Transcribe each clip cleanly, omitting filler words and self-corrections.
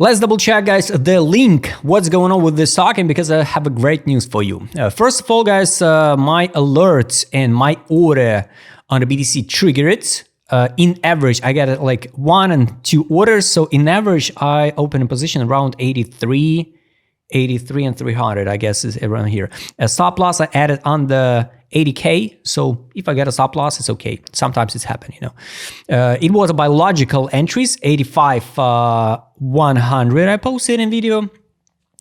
Let's double check, guys, the link, what's going on with this token, because I have a great news for you. First of all, guys, my alerts and my order on the BTC triggered. In average, I get like 1 and 2 orders. So in average, I open a position around 83 and 300, I guess is around here. A stop loss I added on the 80K. So if I get a stop loss, it's okay. Sometimes it's happened, you know. It was a biological entries, 85, 100 I posted in video.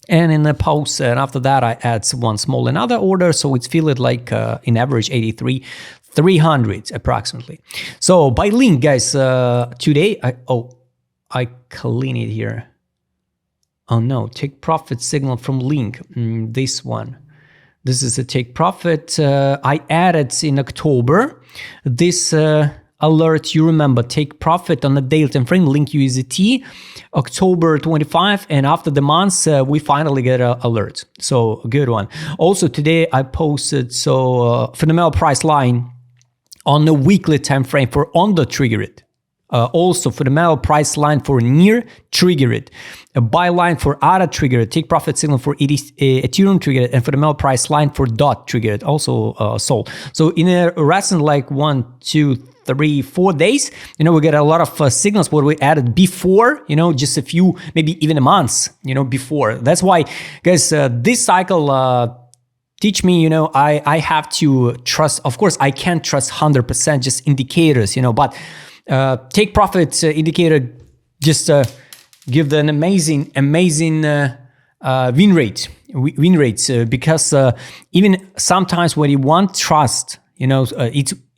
And in the post, and after that, I add one small another order. So it's filled like in average 83, 300 approximately. So by link, guys, today, I clean it here. Oh no, take profit signal from link, this one. This is a take profit. I added in October this alert. You remember, take profit on the daily time frame, link USDT, October 25, and after the months, we finally get an alert. So a good one. Also today I posted fundamental price line on the weekly time frame for on the triggered. Also fundamental price line for near triggered, a buy line for ADA triggered, take profit signal for Ethereum triggered, and fundamental price line for DOT triggered, also sold. So in a recent like 1, 2, 3, 4 days, you know, we get a lot of signals what we added before, you know, just a few, maybe even a month, you know, before. That's why, guys, this cycle teach me, you know, I have to trust. Of course, I can't trust 100% just indicators, you know, but take profit indicator just give an amazing win rates because even sometimes when you want trust, you know,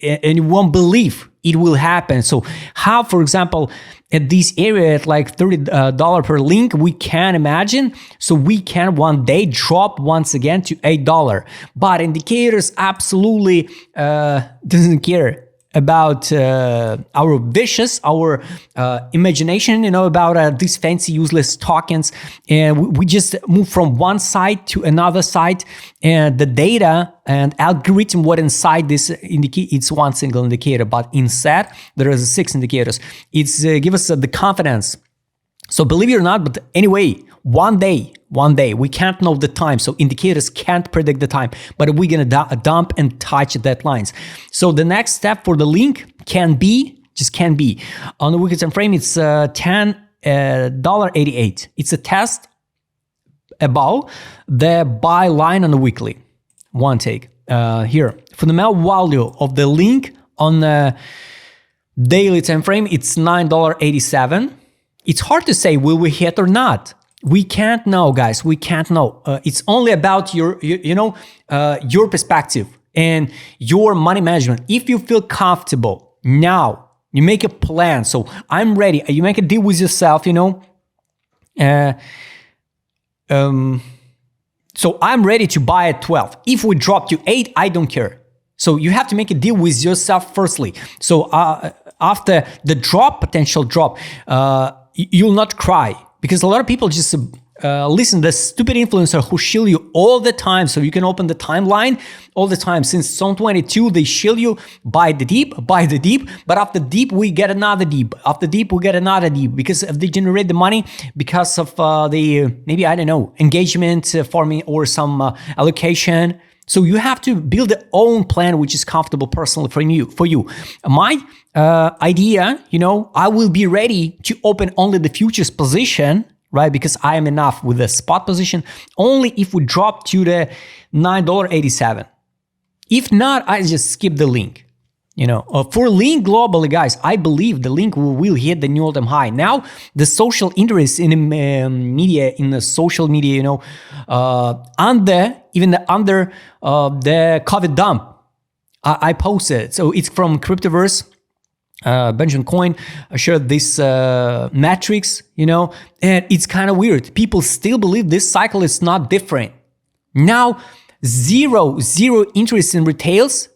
and you won't believe it will happen. So how, for example, at this area at like $30 per link, we can imagine, so we can one day drop once again to $8, but indicators absolutely doesn't care about our wishes, our imagination, you know, about these fancy useless tokens, and we just move from one side to another side, and the data and algorithm what inside this indicate, it's one single indicator, but inside there is 6 indicators. It's give us the confidence. So believe it or not, but anyway, one day, we can't know the time. So indicators can't predict the time, but we're going to dump and touch deadlines. So the next step for the link can be on the weekly time frame, it's $10.88. It's a test above the buy line on the weekly. One take here. Fundamental value of the link on the daily time frame, it's $9.87. It's hard to say will we hit or not. We can't know, guys. We can't know. It's only about your perspective and your money management. If you feel comfortable now, you make a plan. So I'm ready. You make a deal with yourself, you know. So I'm ready to buy at 12. If we drop to 8, I don't care. So you have to make a deal with yourself firstly. So after the potential drop, you'll not cry. Because a lot of people just listen to the stupid influencer who shill you all the time. So you can open the timeline all the time. Since 2022, they shill you, buy the deep. But after deep, we get another deep. After deep, we get another deep. Because they generate the money because of the, maybe, I don't know, engagement for me or some allocation. So you have to build your own plan, which is comfortable personally for you. My idea, you know, I will be ready to open only the futures position, right? Because I am enough with the spot position only if we drop to the $9.87. If not, I just skip the link. You know, for link globally, guys, I believe the link will hit the new all-time high. Now, the social interest in the social media, you know, under the COVID dump, I posted. So it's from Cryptoverse. Benjamin Coin shared this metrics, you know, and it's kind of weird. People still believe this cycle is not different. Now, zero interest in retails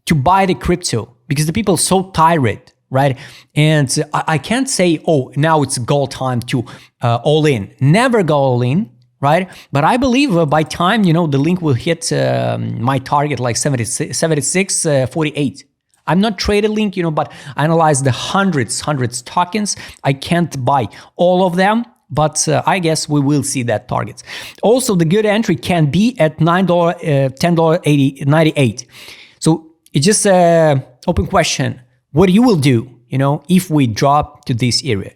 to buy the crypto because the people are so tired, right? And I can't say, oh, now it's goal time to all in. Never go all in, right? But I believe by time, you know, the link will hit my target like 76.48. I'm not traded link, you know, but I analyze the hundreds tokens. I can't buy all of them, but I guess we will see that targets. Also, the good entry can be at $9, $10.98. So it's just an open question. What you will do, if we drop to this area?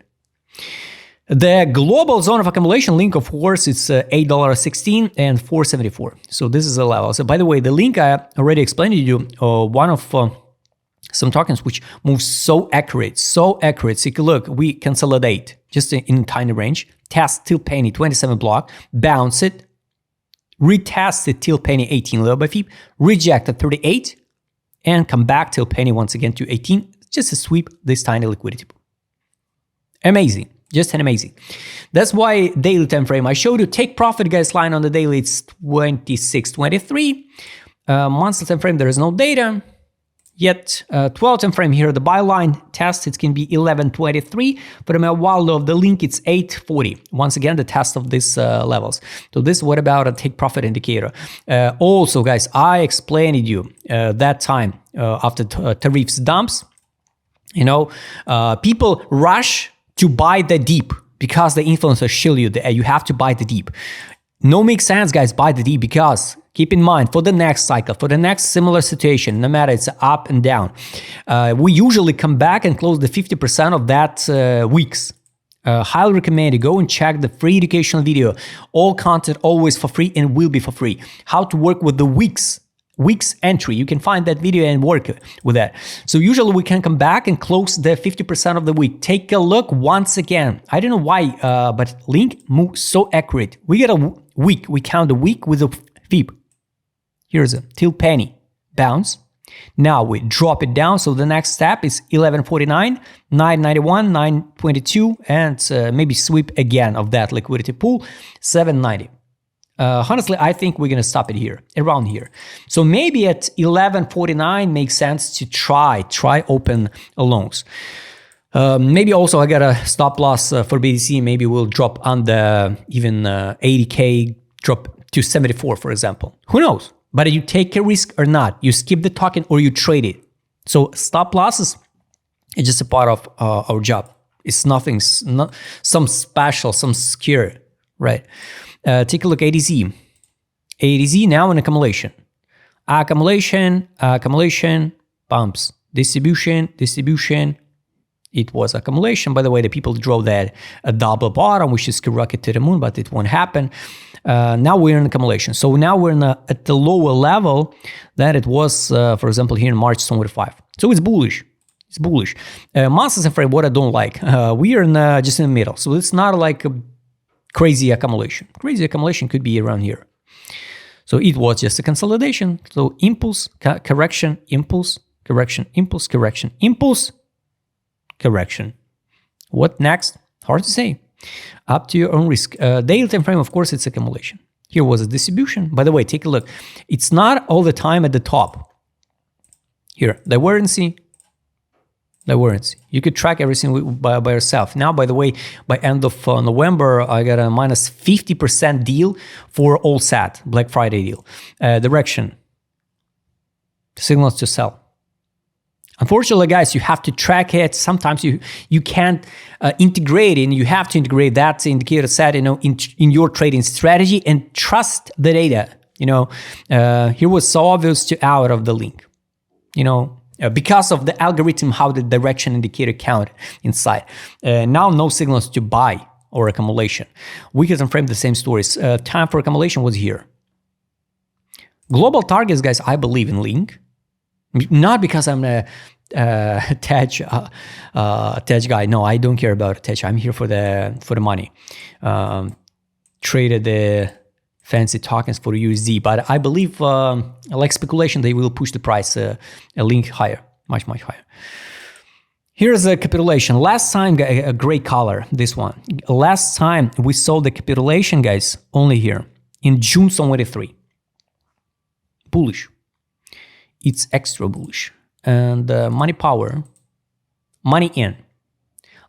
The global zone of accumulation link, of course, it's $8.16 and $4.74. So this is a level. So by the way, the link I already explained to you, one of some tokens which moves so accurate. Take a look, we consolidate just in tiny range, test till penny 27 block, bounce it, retest it till penny 18 low by FIB, reject at 38, and come back till penny once again to 18. Just a sweep this tiny liquidity pool. Amazing. Just an amazing. That's why daily time frame I showed you. Take profit, guys, line on the daily, it's 26.23. Monthly time frame, there is no data yet. 12 time frame here, the buy line test, it can be 11.23. But a while of the link, it's 8.40. Once again, the test of these levels. So this, what about a take profit indicator? Also, guys, I explained to you that time after tariffs dumps, people rush to buy the deep because the influencers show you that you have to buy the deep. No makes sense, guys, buy the deep, because keep in mind, for the next cycle, for the next similar situation, no matter it's up and down, we usually come back and close the 50% of that wicks. Highly recommend you go and check the free educational video. All content always for free and will be for free. How to work with the wicks entry. You can find that video and work with that. So usually we can come back and close the 50% of the week. Take a look once again. I don't know why, but link moves so accurate. We get a week. We count the week with a FIB. Here's a till penny bounce. Now we drop it down. So the next step is 11.49, 9.91, 9.22, and maybe sweep again of that liquidity pool, 7.90. Honestly, I think we're going to stop it here, around here. So maybe at 11.49 makes sense to try open loans. Maybe also I got a stop loss for BTC. Maybe we'll drop on the even 80K, drop to 74, for example. Who knows? But you take a risk or not. You skip the token or you trade it. So stop losses is just a part of our job. It's nothing, not some special, some scare, right? Take a look at ADZ. ADZ now in accumulation. Accumulation, bumps. Distribution. It was accumulation. By the way, the people drove that a double bottom, which is rocket to the moon, but it won't happen. Now we're in accumulation. So now we're at the lower level that it was, for example, here in March 25. So it's bullish. It's bullish. Monsters afraid what I don't like. We are just in the middle. So it's not like a crazy accumulation. Crazy accumulation could be around here. So it was just a consolidation. So impulse, correction, impulse, correction, impulse, correction, impulse, correction. What next? Hard to say. Up to your own risk. Daily time frame, of course, it's accumulation. Here was a distribution. By the way, take a look. It's not all the time at the top. Here, divergency. You could track everything by yourself. Now, by the way, by end of November, I got a minus 50% deal for all set, Black Friday deal. Direction, signals to sell. Unfortunately, guys, you have to track it. Sometimes you can't integrate it, and you have to integrate that indicator set, in your trading strategy and trust the data. Here was so obvious to out of the link. Because of the algorithm, how the direction indicator count inside. Now no signals to buy or accumulation. Weekly time frame, the same stories. Time for accumulation was here. Global targets, guys, I believe in link. Not because I'm a Tej guy. No, I don't care about Tej. I'm here for the money. Traded the fancy tokens for USD, but I believe, like speculation, they will push the price a link higher, much higher. Here's a capitulation. Last time, a gray color, this one. Last time we saw the capitulation, guys, only here in June 23. Bullish. It's extra bullish. And money power, money in.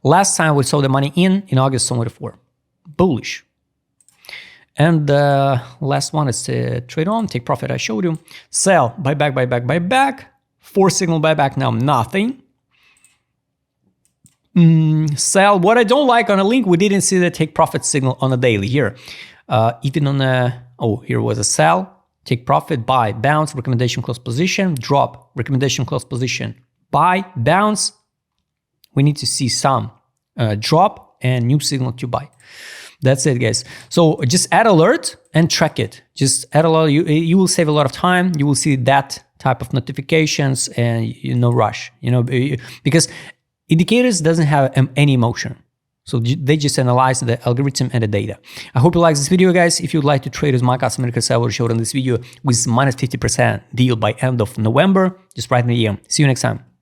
Last time we saw the money in August 24. Bullish. And last one is trade on, take profit, I showed you. Sell, buy back. 4 signal buyback, now nothing. Sell. What I don't like on a link, we didn't see the take profit signal on a daily here. Even on a, here was a sell, take profit, buy, bounce, recommendation close position, drop, recommendation close position, buy, bounce. We need to see some drop and new signal to buy. That's it, guys. So just add alert and track it. Just add alert. You will save a lot of time. You will see that type of notifications and no rush, because indicators doesn't have any emotion. So they just analyze the algorithm and the data. I hope you like this video, guys. If you'd like to trade with my customer service, I will show in this video with minus 50% deal by end of November. Just write me a DM. See you next time.